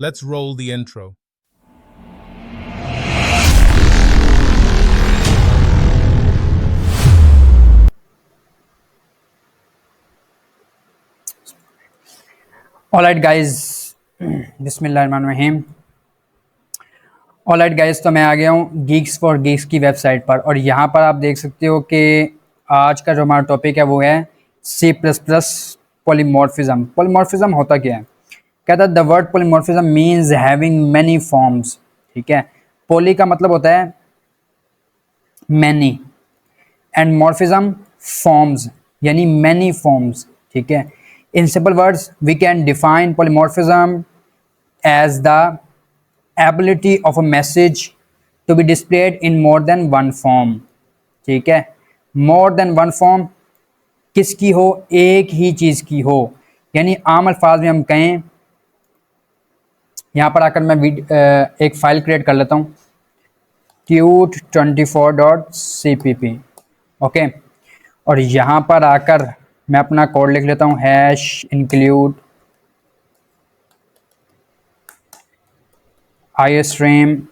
Let's roll the intro. Alright guys, बिस्मिल्लाहिर्रहमानिर्रहीम। Alright guys, तो मैं आ गया हूँ गीक्स फॉर गीक्स की वेबसाइट पर और यहाँ पर आप देख सकते हो कि आज का जो हमारा टॉपिक है वो है C plus plus polymorphism. Polymorphism होता क्या है? कहता है the word polymorphism means having many forms. ठीक है, पॉली का मतलब होता है मैनी एंड मॉर्फिज्म फॉर्म्स, यानी मैनी फॉर्म्स। ठीक है, in simple words we can define polymorphism as the ability of a message to be displayed in more than one form। ठीक है, more than one form किसकी हो? एक ही चीज की हो। यानी आम अल्फाज में हम कहें, यहां पर आकर मैं एक फाइल क्रिएट कर लेता हूं, qt24.cpp। ओके, और यहां पर आकर मैं अपना कोड लिख लेता हूं, #include iostream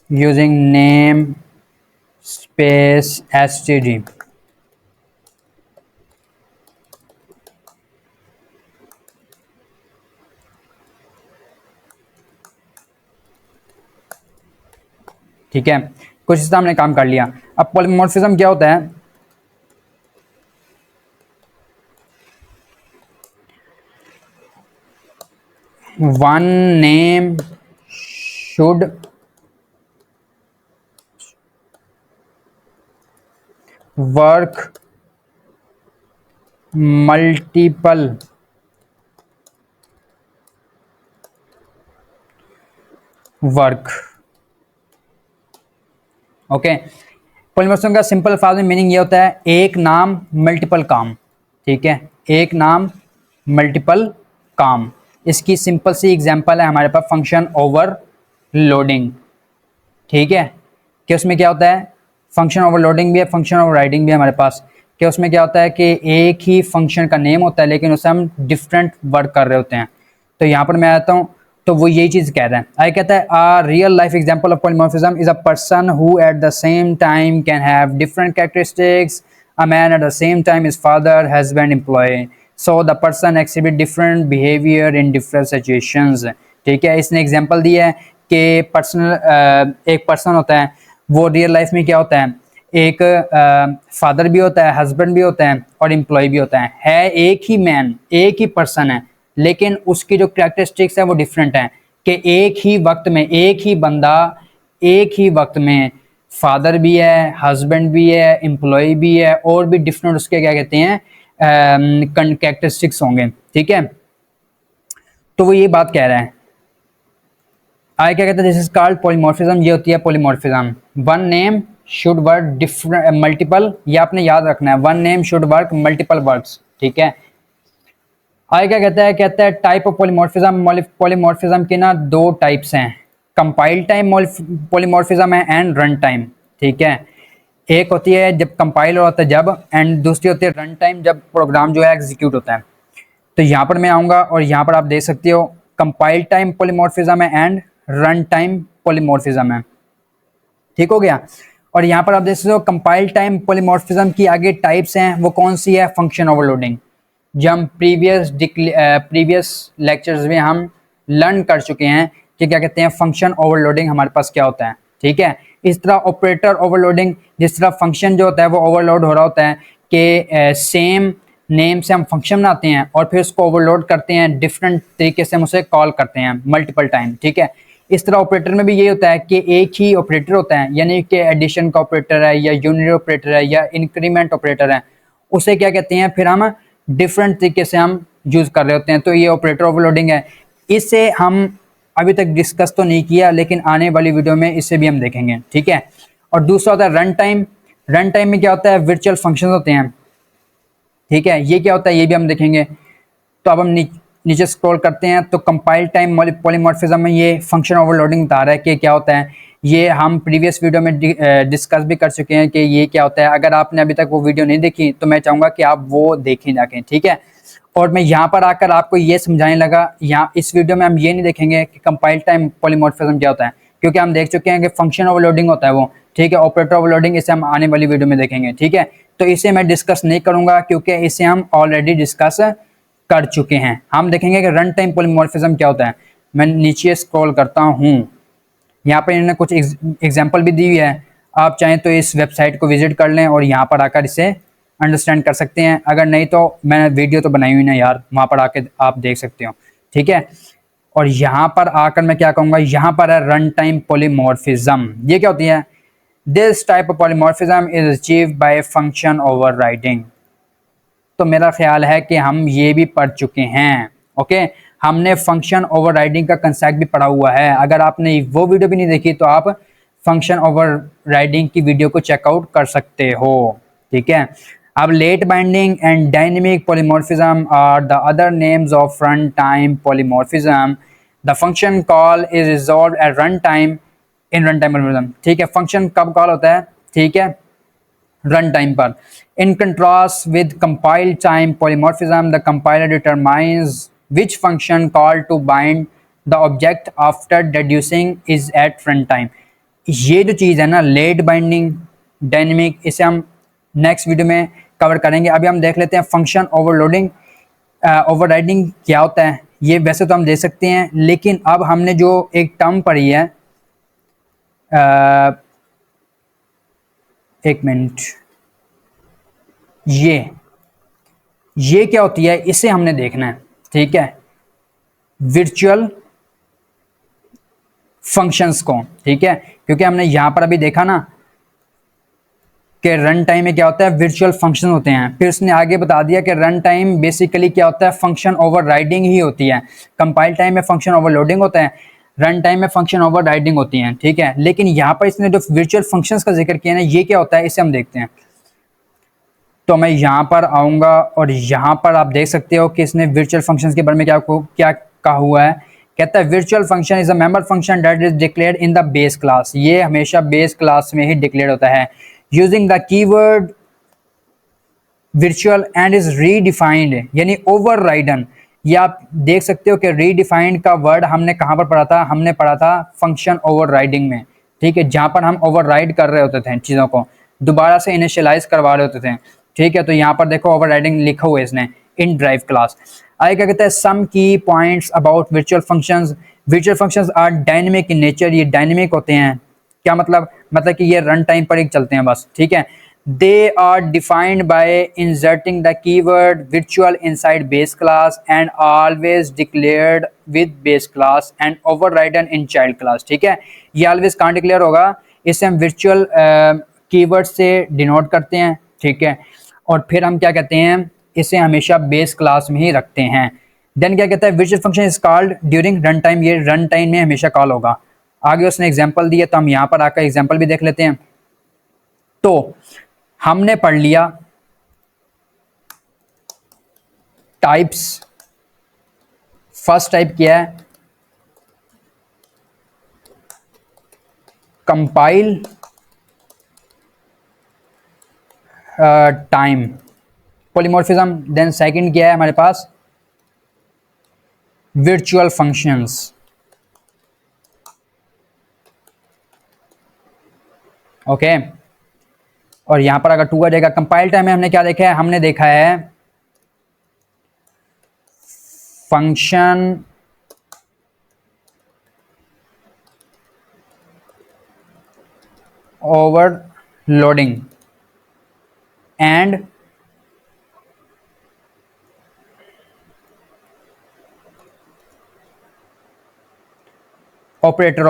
using name space std। ठीक है, कुछ इस तरह हमने काम कर लिया। अब पॉलीमॉर्फिज्म क्या होता है? One name should work multiple work. Okay, polymorphism का सिंपल अल्फाज में मीनिंग ये होता है एक नाम मल्टीपल काम। ठीक है, एक नाम मल्टीपल काम। इसकी सिंपल सी एग्जांपल है हमारे पास फंक्शन ओवरलोडिंग। ठीक है, कि उसमें क्या होता है? फंक्शन ओवरलोडिंग भी है, फंक्शन ओवरराइडिंग भी है हमारे पास। कि उसमें क्या होता है कि एक ही फंक्शन का नेम होता है लेकिन उससे हम डिफरेंट वर्क कर रहे होते हैं। तो यहाँ पर मैं आता हूँ तो वो यही चीज़ कह रहा है। आई कहता है a real life example of polymorphism is a person who at the same time can have different characteristics. A man at the same time is father, husband, employ. So the person exhibit different behaviour in different situations. ठीक है, इसने example दिया है कि एक person होता है, वो रियल लाइफ में क्या होता है? एक फादर भी होता है, हस्बैंड भी होता है और एम्प्लॉय भी होता है एक ही मैन, एक ही पर्सन है, लेकिन उसकी जो कैरेक्टरिस्टिक्स है वो डिफरेंट है। कि एक ही वक्त में एक ही बंदा एक ही वक्त में फादर भी है, हस्बैंड भी है, एम्प्लॉय भी है और भी डिफरेंट उसके क्या कहते हैं कैरेक्टरिस्टिक्स होंगे। ठीक है, तो वो ये बात कह रहा है। आगे क्या कहता है? This is called polymorphism. ये होती है polymorphism. One name should work different multiple, ये आपने याद रखना है, one name should work multiple works. ठीक है, आगे क्या कहता है? कहता है टाइप ऑफ पॉलीमॉर्फिज्म। पॉलीमॉर्फिज्म के ना दो टाइप्स हैं, कंपाइल टाइम पॉलीमॉर्फिज्म है एंड रन टाइम। ठीक है, एक होती है जब कंपाइल होता है जब, एंड दूसरी होती है रन टाइम, जब प्रोग्राम जो है एग्जीक्यूट होता है। तो यहाँ पर मैं आऊँगा और यहाँ पर आप देख सकते हो कंपाइल टाइम पॉलीमॉर्फिज्म है एंड रन टाइम पॉलीमॉर्फिज्म है। ठीक हो गया, और यहाँ पर आप देख सकते हो कंपाइल टाइम पॉलीमॉर्फिज्म की आगे टाइप्स हैं, वो कौन सी है? Function overloading. जो हम प्रीवियस लेक्चर्स में हम लर्न कर चुके हैं कि क्या कहते हैं फंक्शन ओवरलोडिंग हमारे पास क्या होता है। ठीक है, इस तरह ऑपरेटर ओवरलोडिंग, जिस तरह फंक्शन जो होता है वो ओवरलोड हो रहा होता है कि सेम नेम से हम फंक्शन बनाते हैं और फिर उसको ओवरलोड करते हैं, डिफरेंट तरीके से हम उसे कॉल करते हैं मल्टीपल टाइम। ठीक है, इस तरह ऑपरेटर में भी ये होता है कि एक ही ऑपरेटर होता है, यानी कि एडिशन का ऑपरेटर है या यूनिट ऑपरेटर है या इंक्रीमेंट ऑपरेटर है, उसे क्या कहते हैं फिर हम डिफरेंट तरीके से हम यूज कर रहे होते हैं। तो ये ऑपरेटर ओवरलोडिंग है। इसे हम अभी तक डिस्कस तो नहीं किया लेकिन आने वाली वीडियो में इसे भी हम देखेंगे। ठीक है, और दूसरा होता है रन टाइम। रन टाइम में क्या होता है? वर्चुअल फंक्शन होते हैं। ठीक है, ये क्या होता है ये भी हम देखेंगे। तो अब हम नीचे स्क्रॉल करते हैं तो कंपाइल टाइम पॉलीमॉर्फिज्म में ये फंक्शन ओवरलोडिंग बता रहा है कि क्या होता है। ये हम प्रीवियस वीडियो में डिस्कस भी कर चुके हैं कि ये क्या होता है। अगर आपने अभी तक वो वीडियो नहीं देखी तो मैं चाहूँगा कि आप वो देखें जाके। ठीक है, और मैं यहाँ पर आकर आपको ये समझाने लगा, यहाँ इस वीडियो में हम ये नहीं देखेंगे कि कंपाइल टाइम पॉलीमॉर्फिज्म क्या होता है, क्योंकि हम देख चुके हैं कि फंक्शन ओवरलोडिंग होता है वो, ठीक है। ऑपरेटर ओवरलोडिंग इसे हम आने वाली वीडियो में देखेंगे, ठीक है। तो इसे मैं डिस्कस नहीं करूंगा क्योंकि इसे हम ऑलरेडी डिस्कस कर चुके हैं। हम देखेंगे कि रन टाइम पॉलीमॉर्फिज्म क्या होता है। मैं नीचे स्क्रॉल करता हूँ, यहाँ पर इन्होंने कुछ एग्जाम्पल भी दी हुई है, आप चाहें तो इस वेबसाइट को विजिट कर लें और यहाँ पर आकर इसे अंडरस्टैंड कर सकते हैं। अगर नहीं तो मैंने वीडियो तो बनाई हुई ना यार, वहाँ पर आके आप देख सकते हो, ठीक है। और यहाँ पर आकर मैं क्या कहूँगा, यहाँ पर है रन टाइम पॉलीमॉर्फिज्म। ये क्या होती है? This type of polymorphism is achieved by function overriding. तो मेरा ख्याल है कि हम ये भी पढ़ चुके हैं, ओके। हमने फंक्शन ओवरराइडिंग का कंसेप्ट भी पढ़ा हुआ है। अगर आपने वो वीडियो भी नहीं देखी तो आप फंक्शन ओवरराइडिंग की वीडियो को चेकआउट कर सकते हो, ठीक है। अब late binding and dynamic polymorphism are the other names of run time polymorphism. The function call is resolve at run time in run time polymorphism, ठीक है। फंक्शन कब कॉल होता है, ठीक है, रन टाइम पर। In contrast with compile time polymorphism, the compiler determines which function call to bind the object after deducing is at runtime। ये जो चीज़ है ना, लेट बाइंडिंग डायनेमिक, इसे हम नेक्स्ट वीडियो में कवर करेंगे। अभी हम देख लेते हैं फंक्शन ओवरलोडिंग ओवरराइडिंग क्या होता है। ये वैसे तो हम दे सकते हैं, लेकिन अब हमने जो एक टर्म पढ़ी है, एक मिनट, ये क्या होती है, इसे हमने देखना है, ठीक है, वर्चुअल फंक्शंस को, ठीक है। क्योंकि हमने यहां पर अभी देखा ना कि रन टाइम में क्या होता है, वर्चुअल फंक्शन होते हैं। फिर उसने आगे बता दिया कि रन टाइम बेसिकली क्या होता है, फंक्शन ओवरराइडिंग ही होती है। कंपाइल टाइम में फंक्शन ओवरलोडिंग होता है, रन टाइम में फंक्शन ओवरराइडिंग होती है, ठीक है। लेकिन यहाँ पर इसने जो वर्चुअल फंक्शंस का जिक्र किया ना, ये क्या होता है, इसे हम देखते हैं। तो मैं यहाँ पर आऊँगा और यहाँ पर आप देख सकते हो कि इसने वर्चुअल फंक्शंस के बारे में क्या कहा हुआ है। कहता है virtual function is a member function that is declared in the base class. ये हमेशा बेस क्लास में ही डिक्लेयर होता है using the keyword virtual and is redefined, यानी ओवरराइडन। ये आप देख सकते हो कि रीडिफाइंड का वर्ड हमने कहाँ पर पढ़ा था, हमने पढ़ा था फंक्शन ओवरराइडिंग में, ठीक है, जहाँ पर हम ओवरराइड कर रहे होते थे चीज़ों को, दोबारा से इनिशियलाइज करवा रहे होते थे, ठीक है। तो यहाँ पर देखो ओवरराइडिंग लिखा हुआ है इसने इन ड्राइव क्लास। आगे क्या कहता है, some key points about virtual functions. Virtual functions are dynamic in nature. ये डायनेमिक होते हैं, क्या मतलब कि ये रन टाइम पर ही चलते हैं बस, ठीक है। They are defined by inserting the keyword virtual inside base class and always declared with base class and overridden in child class, ठीक है। ये always कहाँ डिक्लेयर होगा, इसे हम virtual कीवर्ड से डिनोट करते हैं, ठीक है। और फिर हम क्या कहते हैं, इसे हमेशा बेस क्लास में ही रखते हैं। देन क्या कहता है, virtual function is called during run time. ये रन टाइम में हमेशा कॉल होगा। आगे उसने एग्जांपल दिया, तो हम यहाँ पर आकर एग्जांपल भी देख लेते हैं। तो हमने पढ़ लिया टाइप्स। फर्स्ट टाइप क्या है, compile time polymorphism. Then second क्या है हमारे पास, वर्चुअल फंक्शंस, ओके। और यहां पर अगर टू आ जाएगा, कंपाइल टाइम में हमने क्या देखा है, हमने देखा है function overloading and operator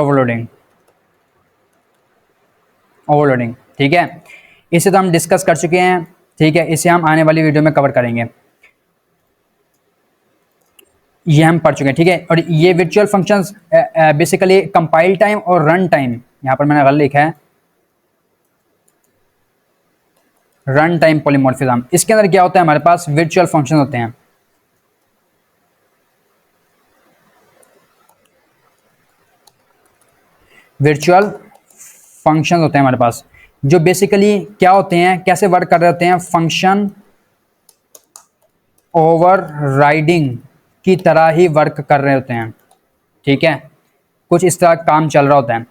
overloading, ठीक है। इसे तो हम डिस्कस कर चुके हैं, ठीक है। इसे हम आने वाली वीडियो में कवर करेंगे। ये हम पढ़ चुके हैं, ठीक है। और ये virtual functions basically compile time और रन टाइम, यहां पर मैंने गलत लिखा है, रन टाइम पॉलीमॉर्फिज्म। इसके अंदर क्या होता है, हमारे पास वर्चुअल फंक्शन होते हैं। वर्चुअल फंक्शन होते हैं हमारे पास, जो बेसिकली क्या होते हैं, कैसे वर्क कर रहे होते हैं, फंक्शन ओवरराइडिंग की तरह ही वर्क कर रहे होते हैं, ठीक है, कुछ इस तरह काम चल रहा होता है।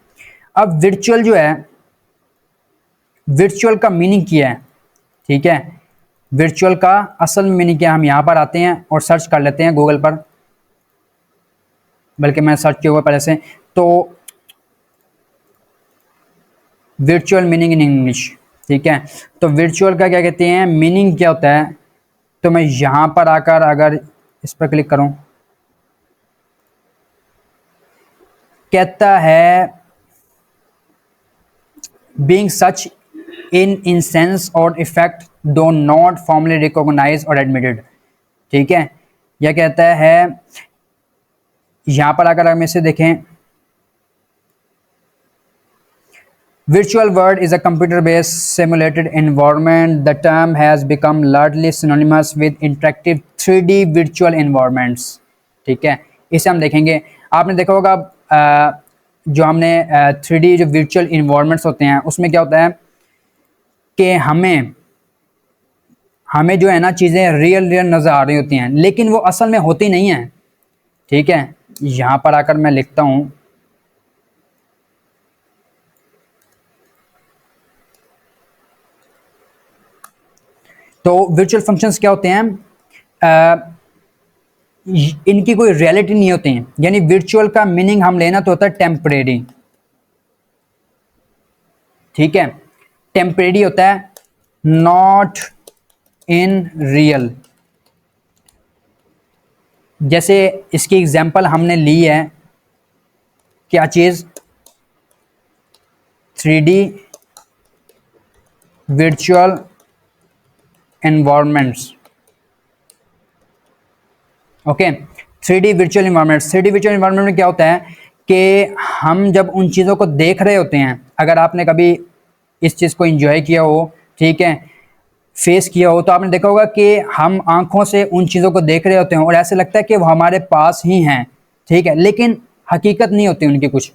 अब वर्चुअल जो है, वर्चुअल का मीनिंग क्या है, ठीक है, वर्चुअल का असल में मीनिंग क्या है, हम यहाँ पर आते हैं और सर्च कर लेते हैं गूगल पर, बल्कि मैंने सर्च किया हुआ पहले से, तो वर्चुअल मीनिंग इन इंग्लिश, ठीक है। तो वर्चुअल का क्या कहते हैं, मीनिंग क्या होता है, तो मैं यहाँ पर आकर अगर इस पर क्लिक करूँ, कहता है बीइंग सच इन सेंस और इफेक्ट दो नॉट फॉर्मली रिकॉग्नाइज और एडमिटेड, ठीक है। यह कहता है, यहां पर अगर हम इसे देखें, virtual world is a computer based simulated environment. The term has become largely synonymous with interactive 3D virtual environments, ठीक है। इसे हम देखेंगे, आपने देखा होगा जो हमने 3D जो virtual environments होते हैं उसमें क्या होता है कि हमें जो है ना चीज़ें रियल नज़र आ रही होती हैं, लेकिन वो असल में होती नहीं हैं, ठीक है। यहाँ पर आकर मैं लिखता हूँ, तो वर्चुअल फंक्शंस क्या होते हैं, इनकी कोई रियलिटी नहीं होती है, यानी वर्चुअल का मीनिंग हम लेना तो होता है टेम्परेरी, ठीक है, टेम्परेरी होता है, नॉट इन रियल। जैसे इसकी एग्जांपल हमने ली है, क्या चीज, 3D virtual environments, okay. 3D virtual environment, 3D virtual environment में क्या होता है कि हम जब उन चीज़ों को देख रहे होते हैं, अगर आपने कभी इस चीज़ को एंजॉय किया हो, ठीक है, फेस किया हो, तो आपने देखा होगा कि हम आंखों से उन चीज़ों को देख रहे होते हैं और ऐसे लगता है कि वो हमारे पास ही हैं, ठीक है, लेकिन हकीकत नहीं होती उनकी कुछ,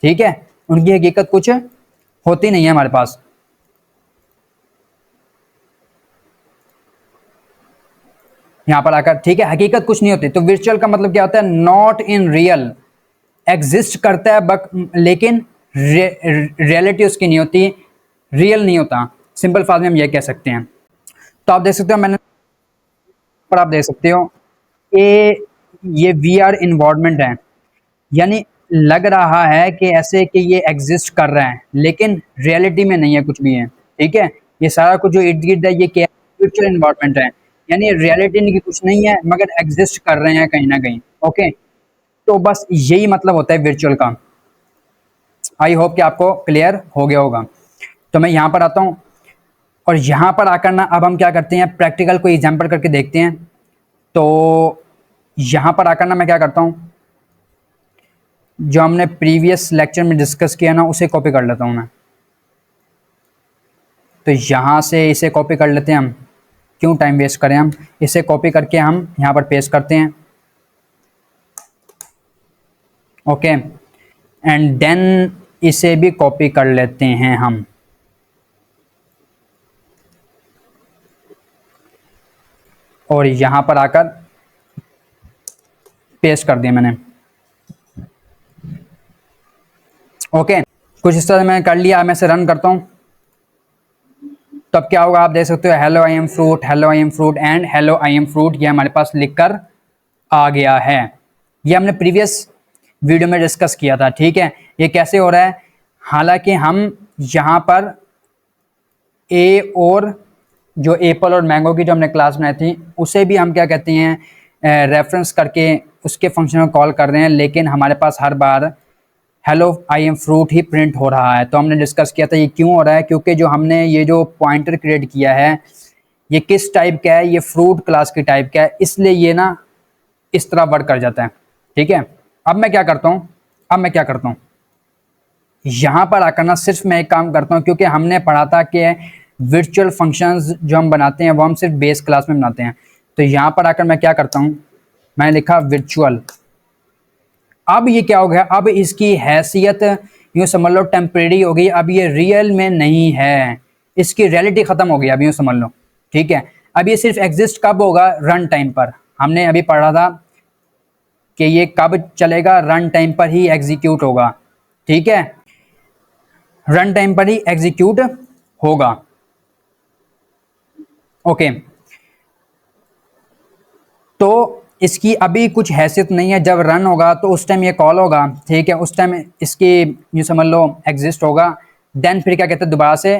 ठीक है, उनकी हकीकत कुछ होती नहीं है हमारे पास। यहां पर आकर, ठीक है, हकीकत कुछ नहीं होती। तो वर्चुअल का मतलब क्या होता है, नॉट इन रियल, एग्जिस्ट करता है बट लेकिन रियलिटी उसकी नहीं होती, रियल नहीं होता, सिंपल फार्म में हम ये कह सकते हैं। तो आप देख सकते हो, मैंने पर आप देख सकते हो कि ये VR इन्वायरमेंट है, यानी लग रहा है कि ऐसे कि ये एग्जिस्ट कर रहा है, लेकिन रियलिटी में नहीं है कुछ भी है, ठीक है। ये सारा कुछ जो इर्द गिर्द है ये क्या है, वर्चुअल इन्वायरमेंट है, यानी रियलिटी इनकी कुछ नहीं है मगर एग्जिस्ट कर रहे हैं कहीं ना कहीं, ओके। तो बस यही मतलब होता है वर्चुअल का। आई होप कि आपको क्लियर हो गया होगा। तो मैं यहाँ पर आता हूँ और यहाँ पर आकर ना अब हम क्या करते हैं, प्रैक्टिकल कोई एग्जाम्पल करके देखते हैं। तो यहाँ पर आकर ना मैं क्या करता हूँ, जो हमने प्रीवियस लेक्चर में डिस्कस किया ना उसे कॉपी कर लेता हूँ मैं। तो यहाँ से इसे कॉपी कर लेते हैं हम, क्यों टाइम वेस्ट करें, हम इसे कॉपी करके हम यहाँ पर पेस्ट करते हैं, ओके। एंड देन इसे भी कॉपी कर लेते हैं हम, और यहाँ पर आकर पेस्ट कर दिया मैंने, ओके। कुछ इस तरह मैंने कर लिया। मैं इसे रन करता हूँ, तब क्या होगा आप देख सकते हो, hello I am fruit, hello I am fruit and hello I am fruit, ये हमारे पास लिखकर आ गया है। ये हमने प्रीवियस वीडियो में डिस्कस किया था, ठीक है। ये कैसे हो रहा है, हालांकि हम यहाँ पर ए और जो एप्पल और मैंगो की जो हमने क्लास बनाई थी उसे भी हम क्या कहते हैं, रेफरेंस करके उसके फंक्शन को कॉल कर रहे हैं, लेकिन हमारे पास हर बार हेलो आई एम फ्रूट ही प्रिंट हो रहा है। तो हमने डिस्कस किया था ये क्यों हो रहा है, क्योंकि जो हमने ये जो पॉइंटर क्रिएट किया है ये किस टाइप का है, ये फ्रूट क्लास की टाइप का है, इसलिए ये ना इस तरह वर्क कर जाता है, ठीक है। अब मैं क्या करता हूँ, यहाँ पर आकर ना सिर्फ मैं एक काम करता हूँ, क्योंकि हमने पढ़ा था कि वर्चुअल फंक्शंस जो हम बनाते हैं वो हम सिर्फ बेस क्लास में बनाते हैं। तो यहाँ पर आकर मैं क्या करता हूँ, मैंने लिखा वर्चुअल। अब ये क्या हो गया, अब इसकी हैसियत यूँ समझ लो टेम्परेरी हो गई, अब ये रियल में नहीं है, इसकी रियलिटी ख़त्म हो गई अब यूँ समझ लो, ठीक है। अब ये सिर्फ एग्जिस्ट कब होगा, रन टाइम पर। हमने अभी पढ़ा था कि ये कब चलेगा, रन टाइम पर ही एग्जीक्यूट होगा, ठीक है, रन टाइम पर ही एग्जीक्यूट होगा। ओके, तो इसकी अभी कुछ हैसियत नहीं है, जब रन होगा तो उस टाइम ये कॉल होगा, ठीक है, उस टाइम इसकी यूँ समझ लो एग्जिस्ट होगा, देन फिर क्या कहते हैं दोबारा से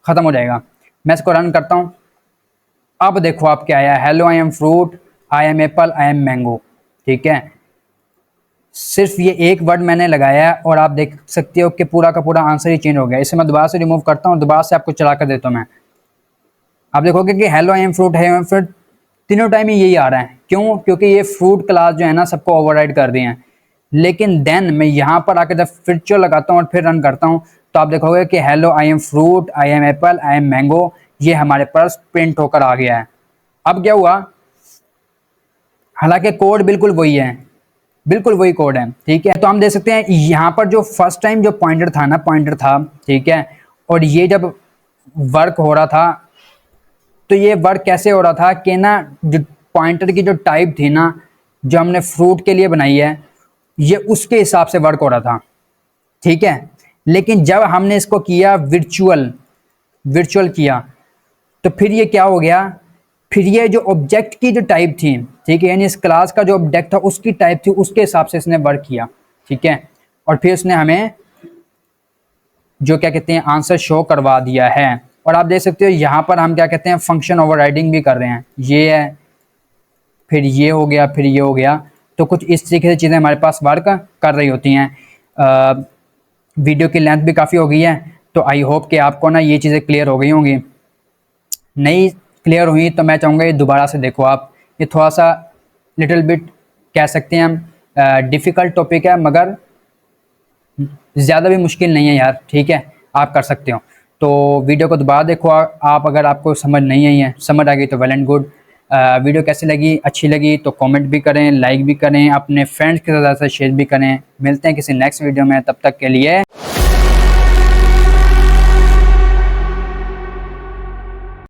ख़त्म हो जाएगा। मैं इसको रन करता हूँ, अब देखो आप क्या आया, hello I am fruit, I am Apple, I am mango, ठीक है। सिर्फ ये एक वर्ड मैंने लगाया है और आप देख सकते हो कि पूरा का पूरा आंसर ही चेंज हो गया। इसे मैं दोबारा से रिमूव करता हूँ, दोबारा से आपको चला कर देता हूँ मैं। आप देखोगे कि हेलो आई एम फ्रूट है, फिर तीनों टाइम ही यही आ रहा है। क्यों? क्योंकि ये फ्रूट क्लास जो है ना सबको ओवरराइड कर दी है। लेकिन देन मैं यहाँ पर आकर जब फिर चो लगाता हूँ और फिर रन करता हूँ तो आप देखोगे कि hello I am fruit, I am Apple, I am mango, ये हमारे पास प्रिंट होकर आ गया है। अब क्या हुआ, हालांकि कोड बिल्कुल वही है, बिल्कुल वही कोड है, ठीक है। तो हम देख सकते हैं यहाँ पर जो फर्स्ट टाइम जो पॉइंटर था ना, पॉइंटर था, ठीक है, और ये जब वर्क हो रहा था तो ये वर्क कैसे हो रहा था कि ना जो पॉइंटर की जो टाइप थी ना, जो हमने फ्रूट के लिए बनाई है, ये उसके हिसाब से वर्क हो रहा था, ठीक है। लेकिन जब हमने इसको किया विर्चुअल, विर्चुअल किया, तो फिर ये क्या हो गया, फिर ये जो ऑब्जेक्ट की जो टाइप थी, ठीक है, यानी इस क्लास का जो ऑब्जेक्ट था उसकी टाइप थी, उसके हिसाब से इसने वर्क किया, ठीक है। और फिर उसने हमें जो क्या कहते हैं आंसर शो करवा दिया है। और आप देख सकते हो यहाँ पर हम क्या कहते हैं फंक्शन ओवरराइडिंग भी कर रहे हैं, ये है, फिर ये हो गया, फिर ये हो गया। तो कुछ इस तरीके से चीज़ें हमारे पास वर्क कर रही होती हैं। वीडियो की लेंथ भी काफ़ी हो गई है, तो आई होप कि आपको ना ये चीज़ें क्लियर हो गई होंगी। नहीं क्लियर हुई तो मैं चाहूँगा ये दोबारा से देखो आप। ये थोड़ा सा लिटिल बिट कह सकते हैं हम डिफ़िकल्ट टॉपिक है, मगर ज़्यादा भी मुश्किल नहीं है यार, ठीक है, आप कर सकते हो। तो वीडियो को दोबारा देखो आप, अगर आपको समझ नहीं आई है, समझ आ गई तो वेल एंड गुड। वीडियो कैसी लगी, अच्छी लगी तो कमेंट भी करें, लाइक भी करें, अपने फ्रेंड्स के साथ शेयर भी करें। मिलते हैं किसी नेक्स्ट वीडियो में, तब तक के लिए